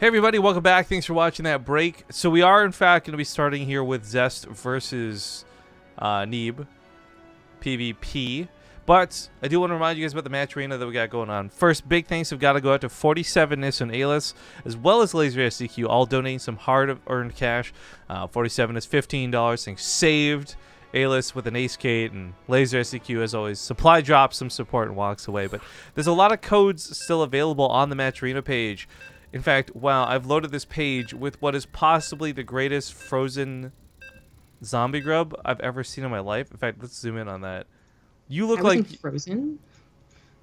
Hey everybody, welcome back. Thanks for watching that break. So we are in fact going to be starting here with Zest versus Neeb PvP. But I do want to remind you guys about the match arena that we got going on. First, big thanks have got to go out to 47ness and Alis, as well as Laser SDQ, all donating some hard-earned cash. 47 is $15, things saved. Alis with an ace Kate, and Laser SDQ, as always, supply drops some support and walks away. But there's a lot of codes still available on the match arena page. In fact, wow, I've loaded this page with what is possibly the greatest frozen zombie grub I've ever seen in my life. In fact, let's zoom in on that. You look like frozen.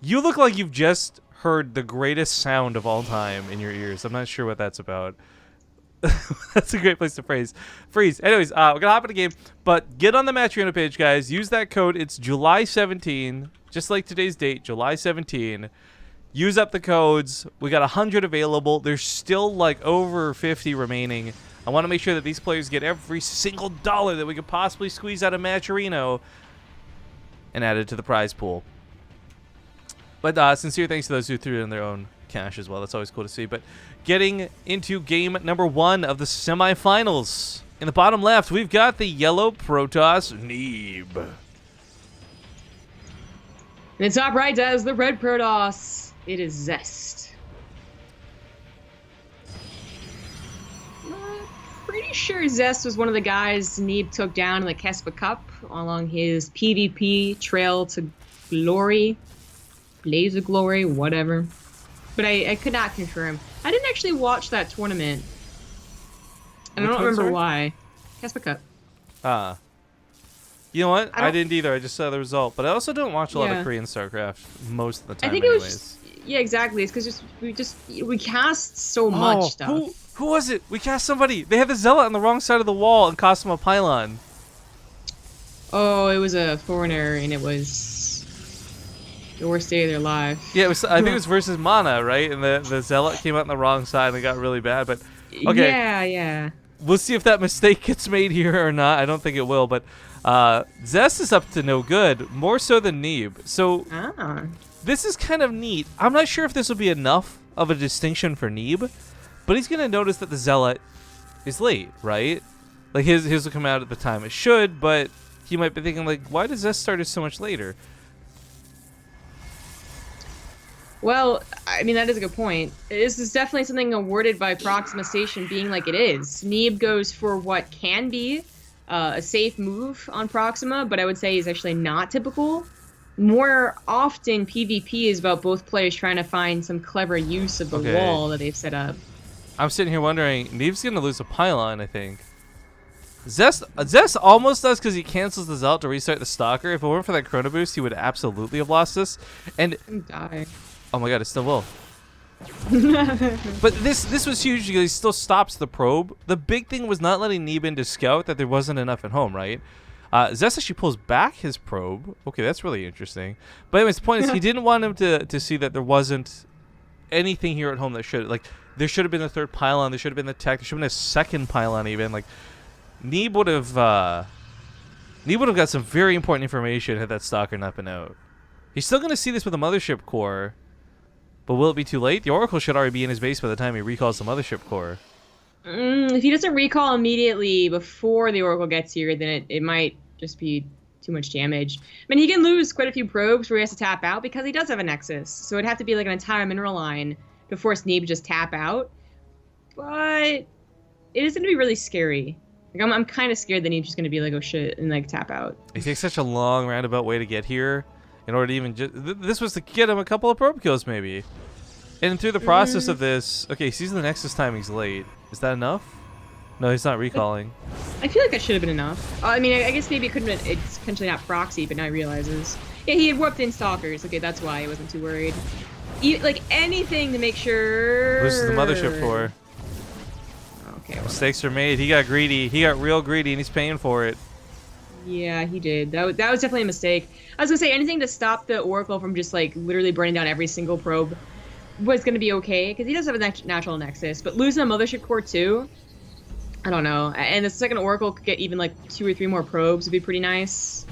You look like you've just heard the greatest sound of all time in your ears. I'm not sure what that's about. That's a great place to freeze. Anyways, we're gonna hop in the game, but get on the match arena page, guys. Use that code. It's July 17, just like today's date, July 17. Use up the codes. We got 100 available. There's still like over 50 remaining. I want to make sure that these players get every single dollar that we could possibly squeeze out of Match Arena and add it to the prize pool. But sincere thanks to those who threw in their own cash as well. That's always cool to see. But getting into game number 1 of the semifinals. In the bottom left, we've got the yellow Protoss Neeb. In the top right has the red Protoss. It is Zest. Pretty sure Zest was one of the guys Neeb took down in the Kespa Cup along his PvP trail to glory, blaze of glory, whatever. But I could not confirm. I didn't actually watch that tournament, and I don't remember why. Kespa Cup. You know what? I didn't either. I just saw the result. But I also don't watch a lot of Korean StarCraft most of the time. I think it was yeah, exactly. It's because we cast so much stuff. Who was it? We cast somebody. They had the Zealot on the wrong side of the wall and cost them a pylon. Oh, it was a foreigner, and it was the worst day of their life. Yeah, it was. I think it was versus Mana, right? And the Zealot came out on the wrong side and it got really bad. But okay, yeah. We'll see if that mistake gets made here or not. I don't think it will, but Zest is up to no good, more so than Neeb. So this is kind of neat. I'm not sure if this will be enough of a distinction for Neeb, but he's going to notice that the Zealot is late, right? Like his will come out at the time it should, but he might be thinking, like, why does Zest start so much later? Well, I mean, that is a good point. This is definitely something awarded by Proxima Station being like it is. Neeb goes for what can be a safe move on Proxima, but I would say is actually not typical. More often, PvP is about both players trying to find some clever use of the wall that they've set up. I'm sitting here wondering, Neeb's going to lose a pylon, I think. Zest almost does because he cancels the Zealot to restart the Stalker. If it weren't for that Chrono Boost, he would absolutely have lost this. And die. Oh my god, it still will. But this was huge because he still stops the probe. The big thing was not letting Neeb in to scout that there wasn't enough at home, right? Zest actually pulls back his probe. Okay, that's really interesting. But anyways, the point is he didn't want him to see that there wasn't anything here at home that should, like, there should have been a third pylon, there should have been the tech, there should have been a second pylon even. Like, Neeb would have got some very important information had that Stalker not been out. He's still going to see this with a Mothership Core, but will it be too late? The Oracle should already be in his base by the time he recalls the Mothership Core. If he doesn't recall immediately before the Oracle gets here, then it might just be too much damage. I mean, he can lose quite a few probes where he has to tap out because he does have a Nexus. So it'd have to be like an entire mineral line to force Neeb to just tap out. But it is going to be really scary. Like, I'm kind of scared that Neeb's just going to be like, oh shit, and like tap out. He takes such a long roundabout way to get here in order to even just... This was to get him a couple of probe kills maybe. And through the process of this... Okay, he sees the Nexus timing's late. Is that enough? No, he's not recalling. I feel like that should have been enough. I mean, I guess maybe it couldn't have been... It's potentially not proxy, but now he realizes. Yeah, he had warped in Stalkers. Okay, that's why he wasn't too worried. Like, anything to make sure... This is the Mothership Core. Okay, mistakes are made. He got greedy. He got real greedy, and he's paying for it. Yeah, he did. That was definitely a mistake. I was gonna say anything to stop the Oracle from just like literally burning down every single probe was gonna be okay because he does have a natural Nexus. But losing a Mothership Core too, I don't know. And the second Oracle could get even like 2 or 3 more probes would be pretty nice.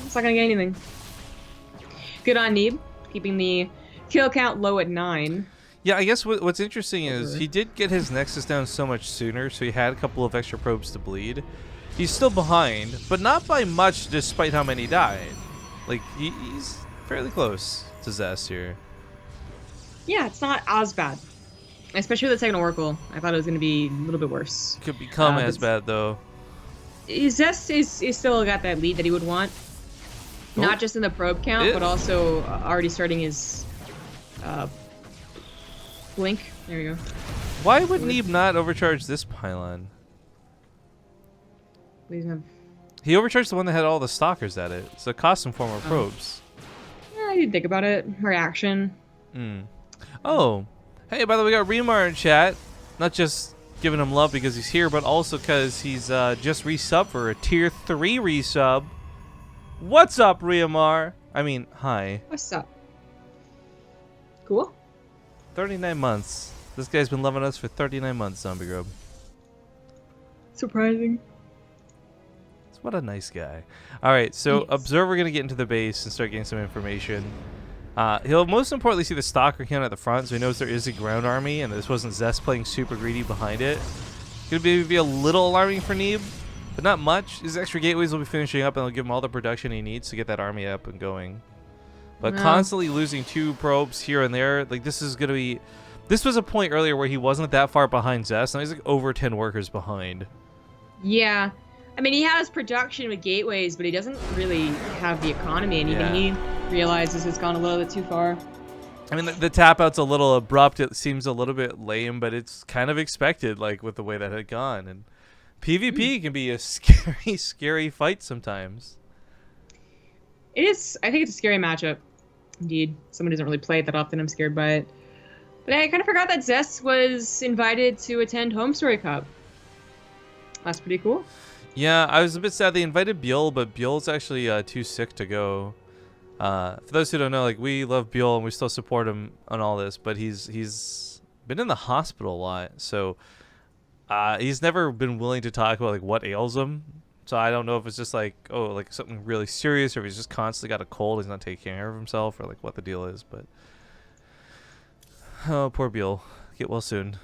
It's not gonna get anything. Good on Neeb, keeping the kill count low at 9. Yeah, I guess what's interesting is he did get his Nexus down so much sooner, so he had a couple of extra probes to bleed. He's still behind, but not by much despite how many died. Like, he's fairly close to Zest here. Yeah, it's not as bad. Especially with the second Oracle. I thought it was going to be a little bit worse. Could become as bad, though. Zest is still got that lead that he would want. Oh. Not just in the probe count, but also already starting his blink. There we go. Why would Neeb not overcharge this pylon? He overcharged the one that had all the stalkers at it. It's a custom form of probes. Yeah, I didn't think about it. Reaction. Oh. Hey, by the way, we got Remar in chat. Not just giving him love because he's here, but also because he's just resubbed for a tier 3 resub. What's up, Remar? I mean, hi. What's up? Cool. 39 months. This guy's been loving us for 39 months, Zombie Grub. Surprising. What a nice guy. Alright, so Yes. Observer going to get into the base and start getting some information. He'll most importantly see the stalker count at the front, so he knows there is a ground army, and this wasn't Zest playing super greedy behind it. Could be a little alarming for Neeb, but not much. His extra gateways will be finishing up, and they'll give him all the production he needs to get that army up and going. But constantly losing 2 probes here and there, like this is going to be... This was a point earlier where he wasn't that far behind Zest, and he's like over 10 workers behind. Yeah. I mean, he has production with gateways, but he doesn't really have the economy, and even he realizes it's gone a little bit too far. I mean, the tap out's a little abrupt. It seems a little bit lame, but it's kind of expected, like, with the way that had gone. And PvP can be a scary, scary fight sometimes. It is. I think it's a scary matchup. Indeed. Someone doesn't really play it that often. I'm scared by it. But I kind of forgot that Zest was invited to attend Home Story Cup. That's pretty cool. Yeah, I was a bit sad they invited Buell, but Buell's actually too sick to go. For those who don't know, like, we love Buell and we still support him on all this, but he's been in the hospital a lot, so he's never been willing to talk about like what ails him. So I don't know if it's just like, oh, like something really serious, or if he's just constantly got a cold, he's not taking care of himself, or like what the deal is. But oh, poor Buell, get well soon.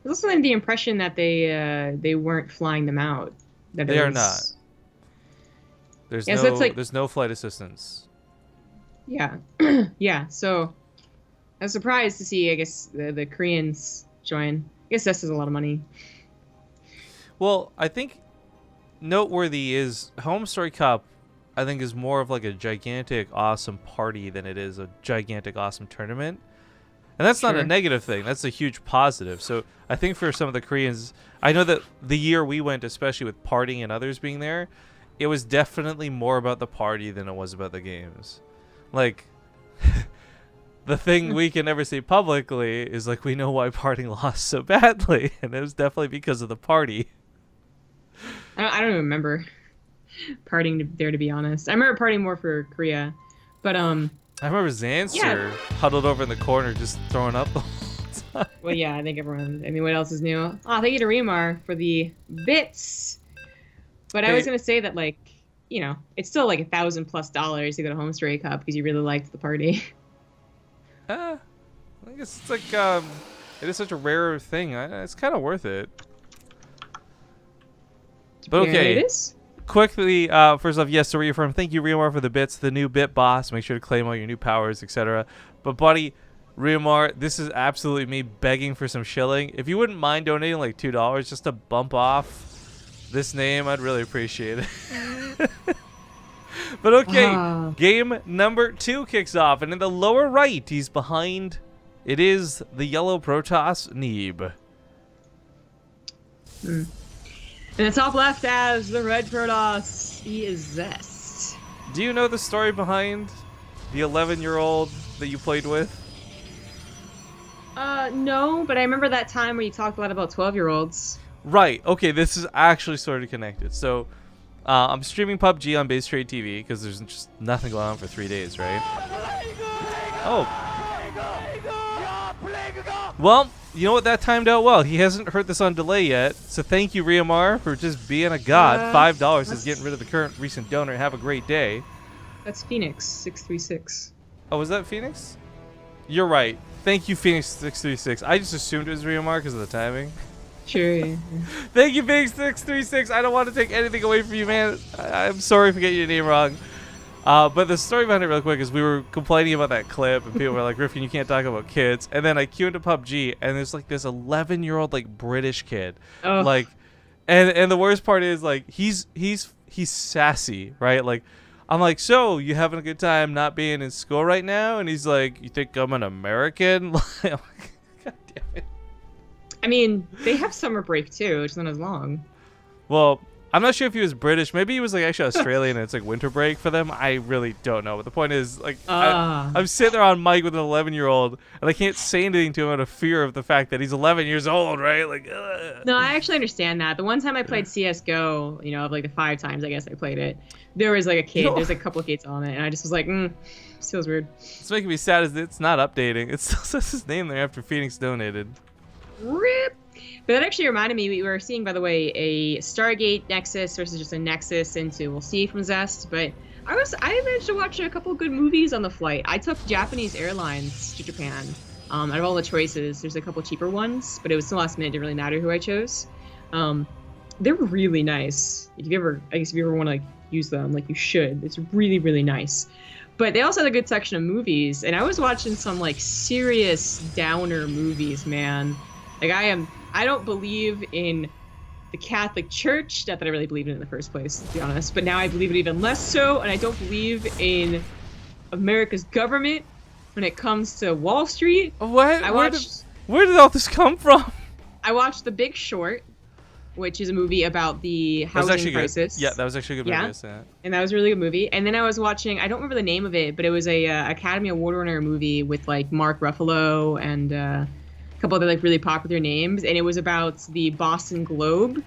There's also the impression that they weren't flying them out. That they are not. There's no, so it's like, there's no flight assistance. Yeah, yeah. So I was surprised to see, I guess, the Koreans join. I guess this is a lot of money. Well, I think noteworthy is Home Story Cup. I think is more of like a gigantic, awesome party than it is a gigantic, awesome tournament. And that's not a negative thing. That's a huge positive. So I think for some of the Koreans, I know that the year we went, especially with partying and others being there, it was definitely more about the party than it was about the games. Like, the thing we can never say publicly is like, we know why partying lost so badly, and it was definitely because of the party. I don't even remember partying there, to be honest. I remember partying more for Korea, but I remember Zanster huddled over in the corner just throwing up the whole time. Well, yeah, I think everyone. I mean, what else is new? Oh, thank you to Remar for the bits. But I was gonna say that, like, you know, it's still like $1,000+ to go to Home Story Cup because you really liked the party. I guess it's like it is such a rare thing. It's kind of worth it. But okay. Yeah, it is. Quickly, first off, yes, to reaffirm, thank you, Riomar, for the bits, the new bit boss. Make sure to claim all your new powers, etc. But, buddy, Riomar, this is absolutely me begging for some shilling. If you wouldn't mind donating like $2 just to bump off this name, I'd really appreciate it. But, okay, game number 2 kicks off. And in the lower right, he's behind. It is the yellow Protoss, Neeb. In the top left as the red Protoss, he is Zest. Do you know the story behind the 11-year-old that you played with? No, but I remember that time where you talked a lot about 12-year-olds. Right. Okay, this is actually sort of connected. So, I'm streaming PUBG on BaseTradeTV because there's just nothing going on for 3 days, right? Oh. Well, you know what? That timed out well. He hasn't heard this on delay yet. So thank you, Riomar, for just being a god. $5 is getting rid of the current recent donor. Have a great day. That's Phoenix 636. Oh, was that Phoenix? You're right. Thank you, Phoenix636. I just assumed it was Riomar because of the timing. Sure. Yeah. Thank you, Phoenix636. I don't want to take anything away from you, man. I'm sorry for getting your name wrong. But the story behind it real quick is we were complaining about that clip and people were like, Rifkin, you can't talk about kids. And then I queue into PUBG and there's like this 11-year-old like British kid. Oh. Like, and the worst part is like he's sassy, right? Like, I'm like, so you having a good time not being in school right now? And he's like, you think I'm an American? Like, I'm like, God damn it. I mean, they have summer break too, which is not as long. Well, I'm not sure if he was British. Maybe he was like actually Australian and it's like winter break for them. I really don't know. But the point is, like, I'm sitting there on mic with an 11-year-old and I can't say anything to him out of fear of the fact that he's 11 years old, right? Like, no, I actually understand that. The one time I played CS:GO, you know, of like the 5 times I guess I played it, there was like a kid. There's like a couple of kids on it, and I just was like, feels weird. What's making me sad is that it's not updating. It still says his name there after Phoenix donated. Rip. But that actually reminded me, we were seeing, by the way, a Stargate Nexus versus just a Nexus into We'll See from Zest. But I managed to watch a couple good movies on the flight. I took Japanese Airlines to Japan. Out of all the choices, there's a couple cheaper ones, but it was still last minute. It didn't really matter who I chose. They're really nice. If you ever want to like use them, like you should. It's really, really nice. But they also had a good section of movies, and I was watching some like serious downer movies, man. Like I don't believe in the Catholic Church. Not that I really believed in it in the first place, to be honest. But now I believe it even less so, and I don't believe in America's government when it comes to Wall Street. What? Where did all this come from? I watched The Big Short, which is a movie about the housing crisis. Good. Yeah, that was actually a good movie. Yeah, and that was a really good movie. And then I was watching, I don't remember the name of it, but it was a Academy Award winner movie with like Mark Ruffalo and a couple other like really popular names, and it was about the Boston Globe,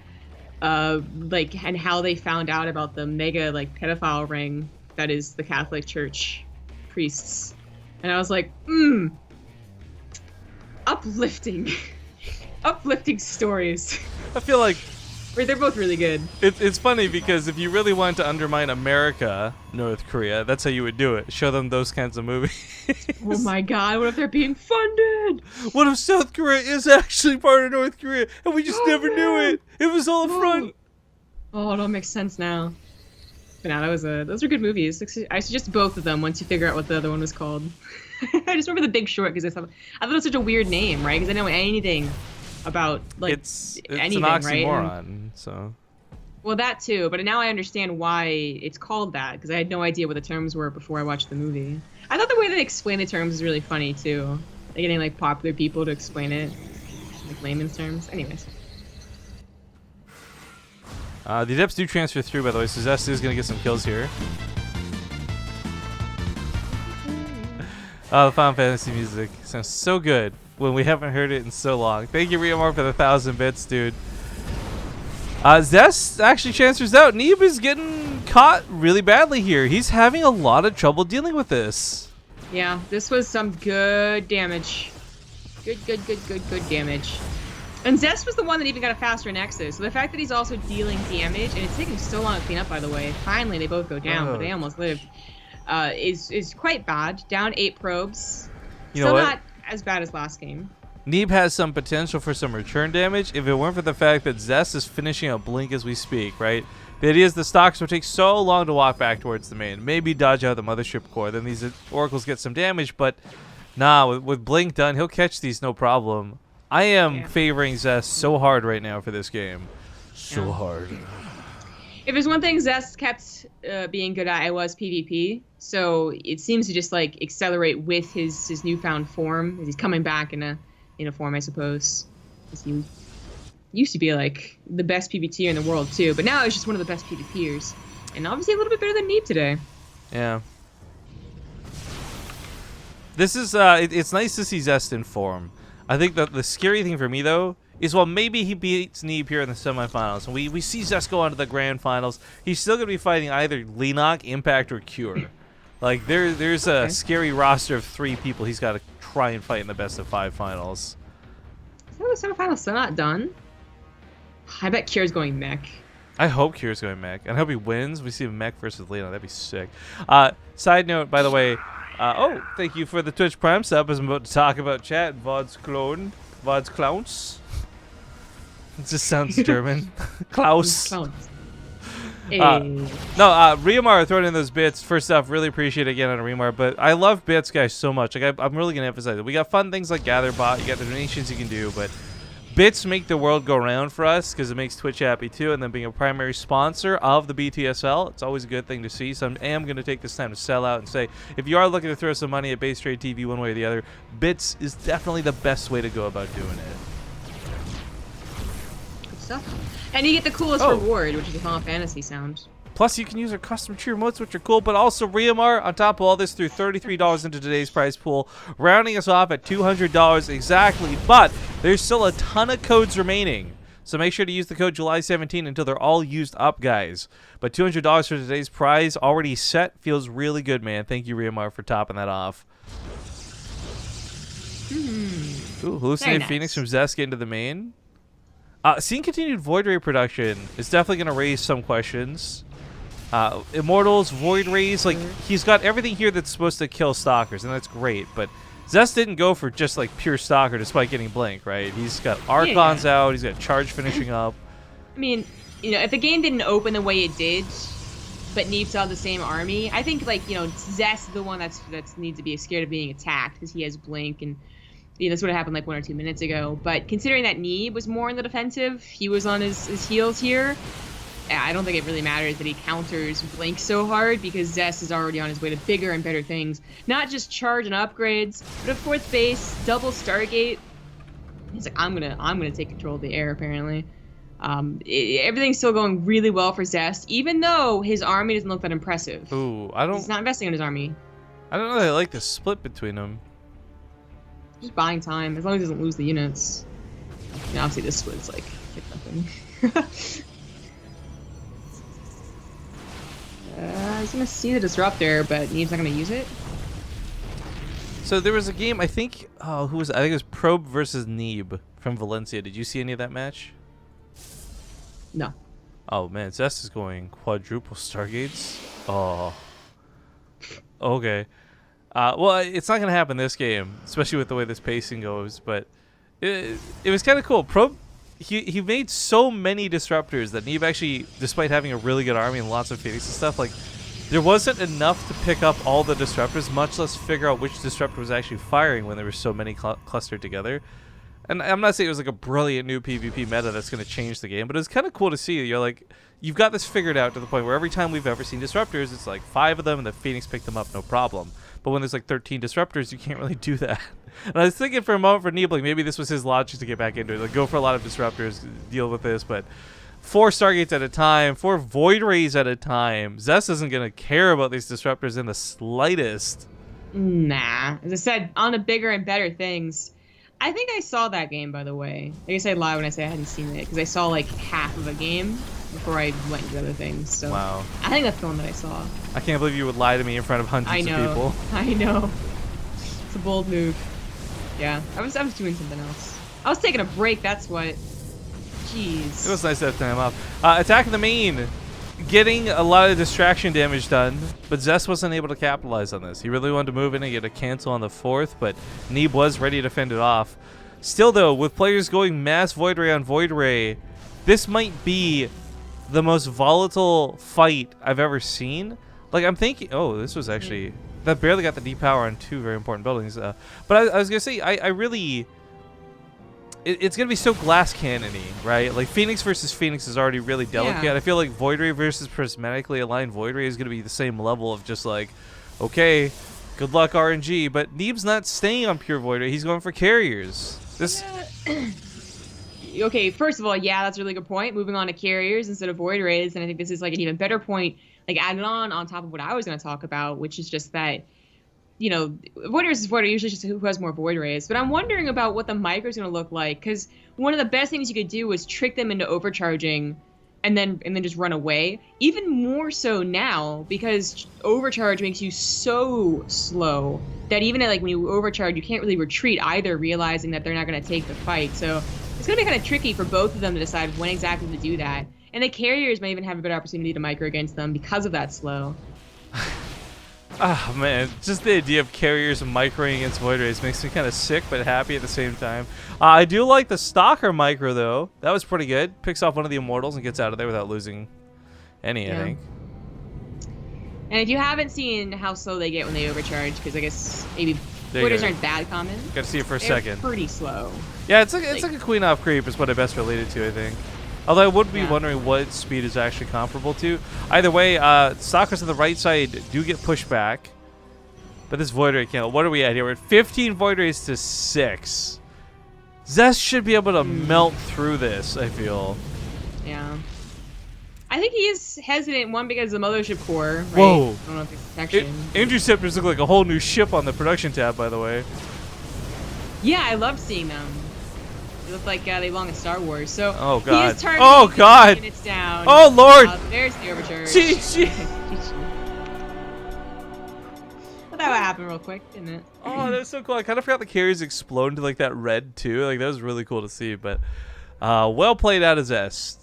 like, and how they found out about the mega like pedophile ring that is the Catholic Church priests. And I was like, uplifting. Uplifting stories. I feel like they're both really good. It's funny because if you really wanted to undermine America, North Korea, that's how you would do it. Show them those kinds of movies. Oh my God, what if they're being funded? What if South Korea is actually part of North Korea and we just never knew it? It was all a front. Oh, it all makes sense now. But no, those are good movies. I suggest both of them once you figure out what the other one was called. I just remember The Big Short because I thought it was such a weird name, right? Because I didn't know anything about like it's anything, an oxymoron, right? So. Well, that too, but now I understand why it's called that because I had no idea what the terms were before I watched the movie. I thought the way they explain the terms is really funny too. Like getting like popular people to explain it, like layman's terms. Anyways. The adepts do transfer through, by the way, so Zest is going to get some kills here. Oh, the Final Fantasy music sounds so good when we haven't heard it in so long. Thank you, Riomar, for the 1,000 bits, dude. Zest actually transfers out. Neeb is getting caught really badly here. He's having a lot of trouble dealing with this. Yeah, this was some good damage. Good damage. And Zest was the one that even got a faster Nexus. So the fact that he's also dealing damage, and it's taking so long to clean up, by the way. Finally, they both go down, but they almost lived. Is quite bad. Down 8 probes. Still not as bad as last game. Neeb has some potential for some return damage if it weren't for the fact that Zest is finishing a blink as we speak, right? The idea is the stocks will take so long to walk back towards the main. Maybe dodge out the mothership core, then these oracles get some damage, but nah, with blink done, he'll catch these no problem. I am favoring Zest so hard right now for this game. So hard. If there's one thing Zest kept being good at, it was PvP. So it seems to just like accelerate with his newfound form. He's coming back in a form, I suppose. He used to be like the best PvPer in the world too, but now he's just one of the best PvPers, and obviously a little bit better than Neeb today. Yeah. This is it's nice to see Zest in form. I think that the scary thing for me though is while maybe he beats Neeb here in the semifinals, and we see Zest go on to the grand finals, he's still gonna be fighting either Leenock, Impact, or Cure. Like there's a scary roster of 3 people he's got to try and fight in the best of 5 finals. Is the semifinals still not done? I bet Cure's going mech. I hope Cure's going mech, and I hope he wins. We see Mech versus Leenock. That'd be sick. Side note, by the way, Oh, thank you for the Twitch Prime sub. As I'm about to talk about chat. Vod's Clowns. It just sounds German. Klaus. Hey. No, Riamar throwing in those bits. First off, really appreciate it again on Riamar. But I love bits, guys, so much. Like I'm really gonna emphasize it. We got fun things like GatherBot. You got the donations you can do, but bits make the world go round for us because it makes Twitch happy too. And then being a primary sponsor of the BTSL, it's always a good thing to see. So I am gonna take this time to sell out and say, if you are looking to throw some money at BaseTradeTV one way or the other, bits is definitely the best way to go about doing it. Good stuff. And you get the coolest reward, which is the Final Fantasy sound. Plus, you can use our custom tree remotes, which are cool. But also, Riamar, on top of all this, threw $33 into today's prize pool, rounding us off at $200 exactly. But there's still a ton of codes remaining. So make sure to use the code July17 until they're all used up, guys. But $200 for today's prize already set. Feels really good, man. Thank you, Riamar, for topping that off. Ooh, Hallucinated Phoenix from Zest getting to the main. Seeing continued Void Ray production is definitely going to raise some questions. Immortals, Void Rays, like, he's got everything here that's supposed to kill Stalkers, and that's great, but Zest didn't go for just, like, pure Stalker despite getting Blink, right? He's got Archons out, he's got Charge finishing up. I mean, you know, if the game didn't open the way it did, but Neeb still had the same army, I think, like, you know, Zest is the one that needs to be scared of being attacked because he has Blink, and you know, this would have happened like 1 or 2 minutes ago. But considering that Neeb was more in the defensive, he was on his heels here. I don't think it really matters that he counters Blink so hard because Zest is already on his way to bigger and better things. Not just charge and upgrades, but a 4th base, double Stargate. He's like, I'm gonna take control of the air apparently. Everything's still going really well for Zest, even though his army doesn't look that impressive. Ooh, He's not investing in his army. I don't know that I like the split between them. Just buying time, as long as he doesn't lose the units. You know, obviously this split's like nothing. He's gonna see the disruptor, but Neeb's not gonna use it. So there was a game, I think, who was it? I think it was Probe versus Neeb from Valencia. Did you see any of that match? No. Oh man, Zest is going quadruple Stargates. Oh. Okay. Well, it's not going to happen this game, especially with the way this pacing goes, but it was kind of cool. Probe, he made so many disruptors that Neeb actually, despite having a really good army and lots of Phoenix and stuff, like, there wasn't enough to pick up all the disruptors, much less figure out which disruptor was actually firing when there were so many clustered together. And I'm not saying it was like a brilliant new PvP meta that's going to change the game, but it was kind of cool to see. You're like, you've got this figured out to the point where every time we've ever seen disruptors, it's like 5 of them and the Phoenix picked them up, no problem. But when there's like 13 disruptors, you can't really do that. And I was thinking for a moment for Neeb, like maybe this was his logic to get back into it. Like go for a lot of disruptors, deal with this, but 4 Stargates at a time, 4 Void Rays at a time. Zest isn't going to care about these disruptors in the slightest. Nah. As I said, on to bigger and better things. I think I saw that game, by the way. I guess I lie when I say I hadn't seen it, because I saw like half of a game before I went into other things. So wow. I think that's the one that I saw. I can't believe you would lie to me in front of hundreds of people. I know. It's a bold move. Yeah, I was doing something else. I was taking a break, that's what. Jeez. It was nice to have time off. Attacking the main. Getting a lot of distraction damage done, but Zest wasn't able to capitalize on this. He really wanted to move in and get a cancel on the 4th, but Neeb was ready to fend it off. Still, though, with players going mass Void Ray on Void Ray, this might be the most volatile fight I've ever seen. Like, I'm thinking... Oh, this was actually... That barely got the depower on 2 very important buildings. But I was going to say, I really... It's going to be so glass cannon-y, right? Like, Phoenix versus Phoenix is already really delicate. Yeah. I feel like Void Ray versus prismatically aligned Void Ray is going to be the same level of just like, okay, good luck RNG. But Neeb's not staying on pure Void Ray. He's going for carriers. This... Okay, first of all, yeah, that's a really good point. Moving on to carriers instead of Void Rays, and I think this is like an even better point, like added on top of what I was going to talk about, which is just that, you know, Void Rays is Void Ray, usually just who has more Void Rays. But I'm wondering about what the micro is going to look like, because one of the best things you could do was trick them into overcharging and then just run away. Even more so now, because overcharge makes you so slow that even like when you overcharge, you can't really retreat either, realizing that they're not going to take the fight. So it's going to be kind of tricky for both of them to decide when exactly to do that. And the carriers may even have a better opportunity to micro against them because of that slow. Oh man, just the idea of carriers microing against Void Rays makes me kind of sick but happy at the same time. I do like the Stalker micro though. That was pretty good. Picks off one of the Immortals and gets out of there without losing any, I think. And if you haven't seen how slow they get when they overcharge, because I guess maybe Voiders aren't that common. Got to see it for a They're second. Pretty slow. Yeah, it's like a Queen off creep is what I best related to, I think. Although I would be wondering what speed is actually comparable to. Either way, Stalkers on the right side do get pushed back. But this Void Ray can't. What are we at here? We're at 15 Void Rays to 6. Zest should be able to melt through this, I feel. Yeah. I think he is hesitant, one, because of the Mothership Core, right? Whoa. I don't know if it's protection. Interceptors look like a whole new ship on the production tab, by the way. Yeah, I love seeing them. They look like they belong in Star Wars. So oh god! He is targeting oh god! Units down. Oh lord! There's the overcharge. GG! Well, that would happen real quick, didn't it? Oh, that was so cool. I kind of forgot the carriers explode into like that red too. Like that was really cool to see. But well played out of Zest.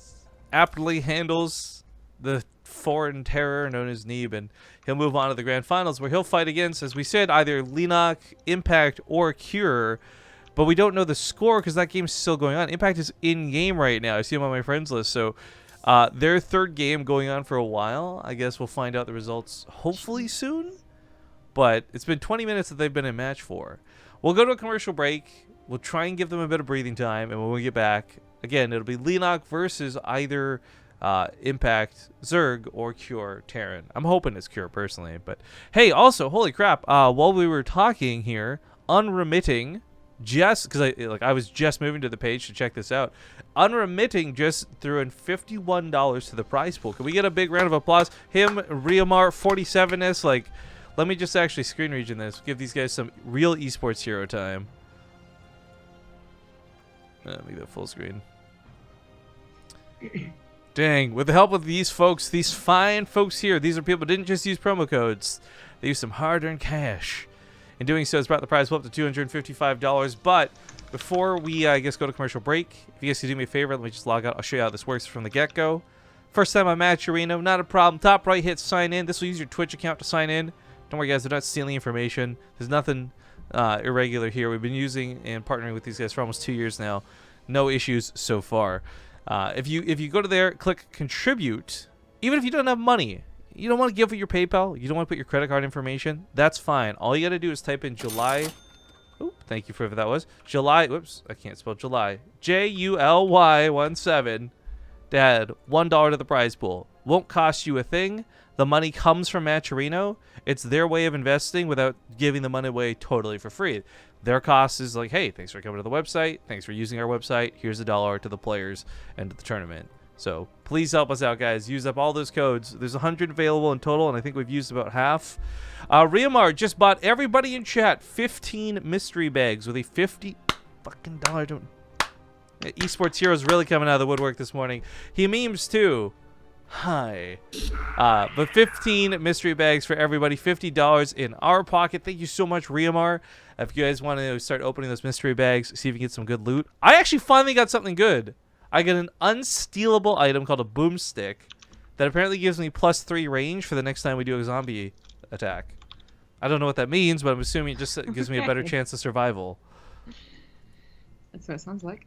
Aptly handles the foreign terror known as Neeb, and he'll move on to the grand finals where he'll fight against, as we said, either Lenok, Impact, or Cure. But we don't know the score because that game's still going on. Impact is in game right now. I see him on my friends list. So their third game going on for a while. I guess we'll find out the results hopefully soon. But it's been 20 minutes that they've been in match for. We'll go to a commercial break. We'll try and give them a bit of breathing time. And when we get back, again, it'll be Lenok versus either Impact, Zerg, or Cure, Terran. I'm hoping it's Cure personally. But hey, also, holy crap, while we were talking here, Unremitting, just because I was just moving to the page to check this out. Unremitting just threw in $51 to the prize pool. Can we get a big round of applause? Him, Riamar, 47s. Like, let me just actually screen region this. Give these guys some real esports hero time. Make that full screen. Dang, with the help of these folks, these fine folks here, these are people who didn't just use promo codes. They used some hard-earned cash. In doing so, it's brought the prize up to $255. But before we, I guess, go to commercial break, if you guys could do me a favor, let me just log out. I'll show you how this works from the get-go. First time on Match Arena, not a problem. Top right, hit sign in. This will use your Twitch account to sign in. Don't worry, guys, they're not stealing information. There's nothing irregular here. We've been using and partnering with these guys for almost 2 years now. No issues so far. If you go to there, click contribute, even if you don't have money, you don't want to give your PayPal, you don't want to put your credit card information, that's fine. All you got to do is type in July. Oh, thank you for whatever that was. July. Whoops, I can't spell July. JULY17 to add $1 to the prize pool. Won't cost you a thing. The money comes from Matcherino. It's their way of investing without giving the money away totally for free. Their cost is like, hey, thanks for coming to the website. Thanks for using our website. Here's $1 to the players and to the tournament. So please help us out, guys. Use up all those codes. There's 100 available in total, and I think we've used about half. Riamar just bought everybody in chat 15 mystery bags with a $50 fucking dollar. Esports Heroes really coming out of the woodwork this morning. He memes too. Hi. But 15 mystery bags for everybody, $50 in our pocket. Thank you so much, Riamar. If you guys want to start opening those mystery bags, see if you can get some good loot. I actually finally got something good. I got an unstealable item called a boomstick that apparently gives me +3 range for the next time we do a zombie attack. I don't know what that means, but I'm assuming it just gives me a better chance of survival. That's what it sounds like.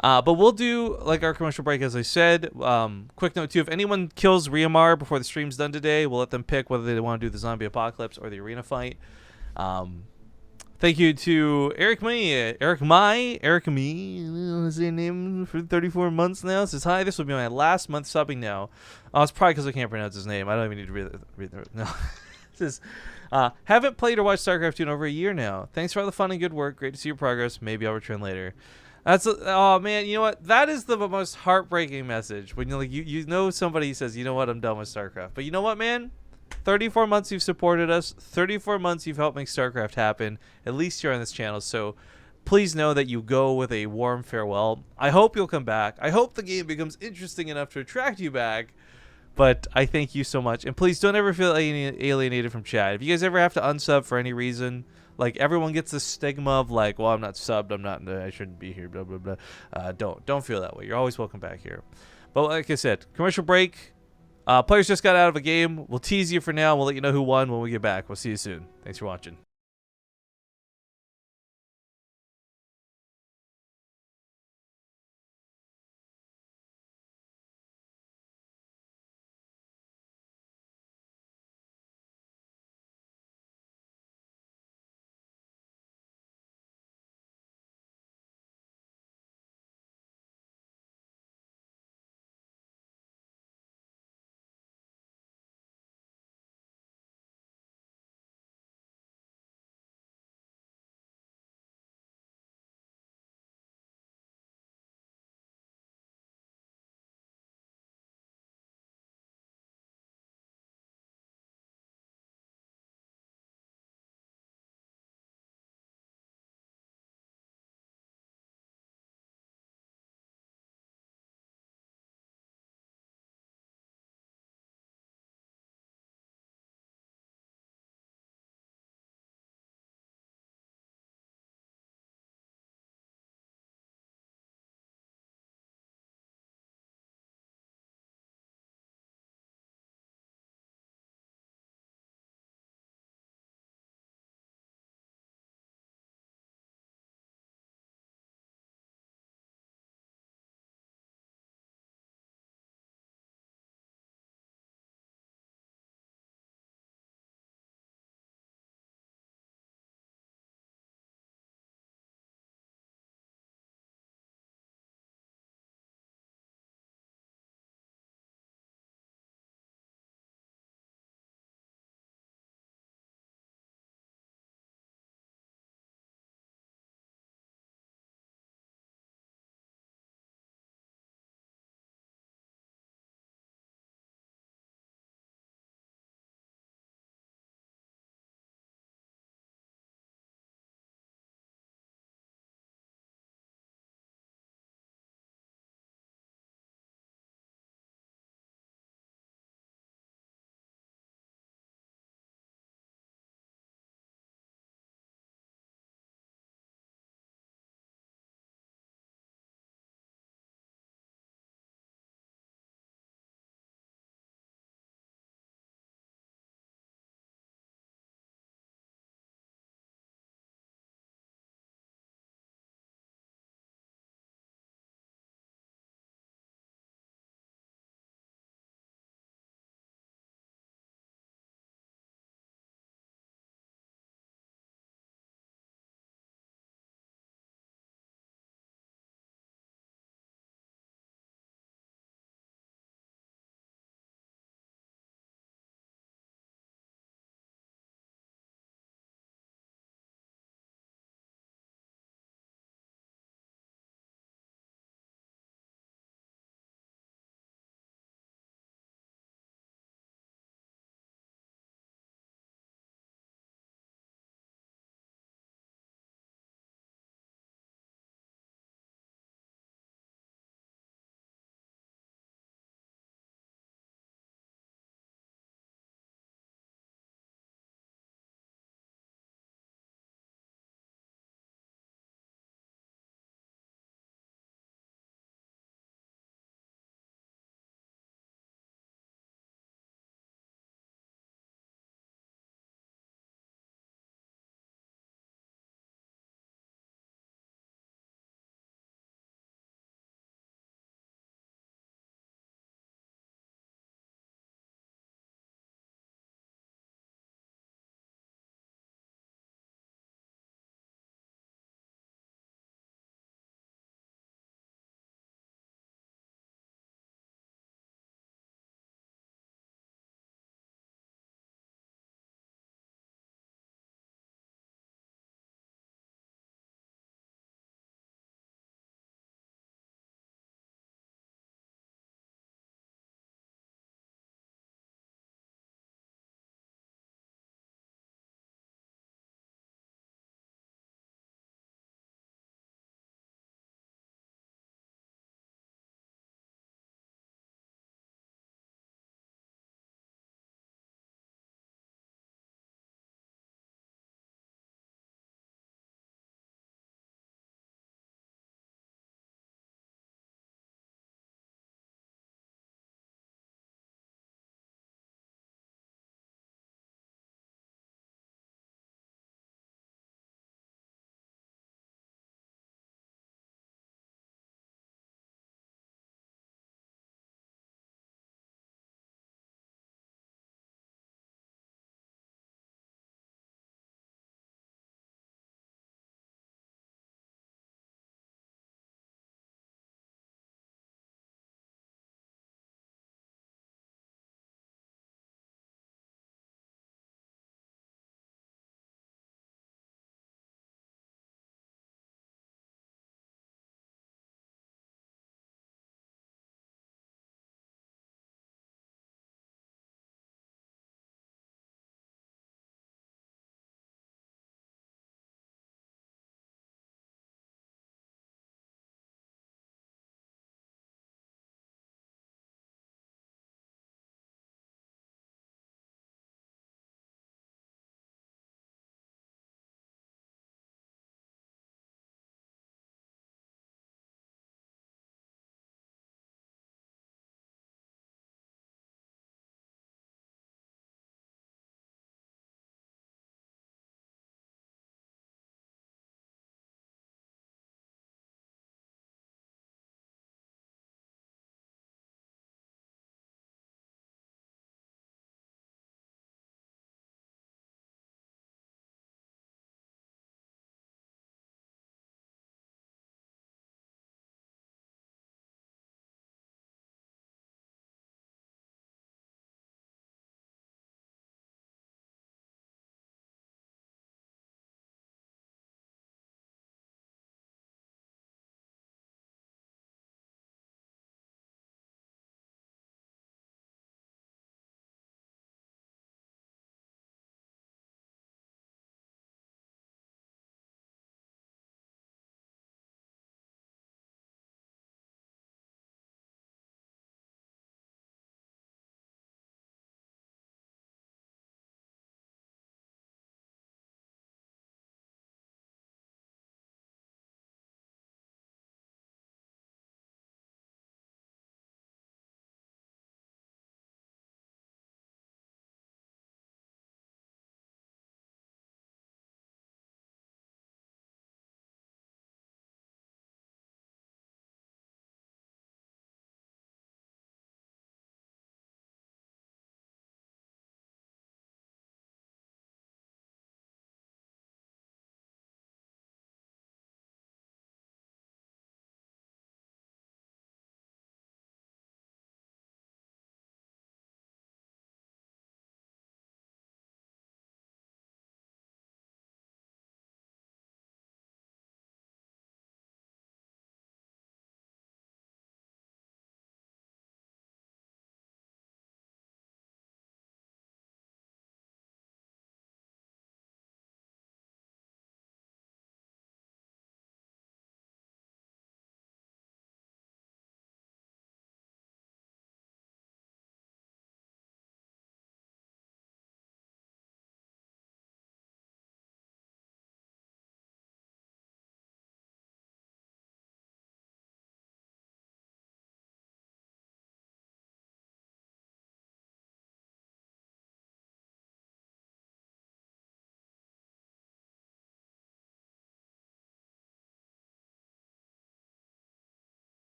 But we'll do like our commercial break, as I said. Quick note too: if anyone kills Riamar before the stream's done today, we'll let them pick whether they want to do the zombie apocalypse or the arena fight. Thank you to Eric Me, is his name for 34 months now. Says hi. This will be my last month subbing now. Oh, it's probably because I can't pronounce his name. I don't even need to read it. No. Says, haven't played or watched StarCraft 2 in over a year now. Thanks for all the fun and good work. Great to see your progress. Maybe I'll return later. Oh man, you know what? That is the most heartbreaking message when you know somebody says, you know what, I'm done with StarCraft. But you know what, man? 34 months you've supported us. 34 months you've helped make StarCraft happen. At least you're on this channel. So please know that you go with a warm farewell. I hope you'll come back. I hope the game becomes interesting enough to attract you back. But I thank you so much. And please don't ever feel alienated from chat. If you guys ever have to unsub for any reason, like everyone gets the stigma of like, well, I'm not subbed, I shouldn't be here, blah, blah, blah. Don't feel that way. You're always welcome back here. But like I said, commercial break. Players just got out of a game. We'll tease you for now. We'll let you know who won when we get back. We'll see you soon. Thanks for watching.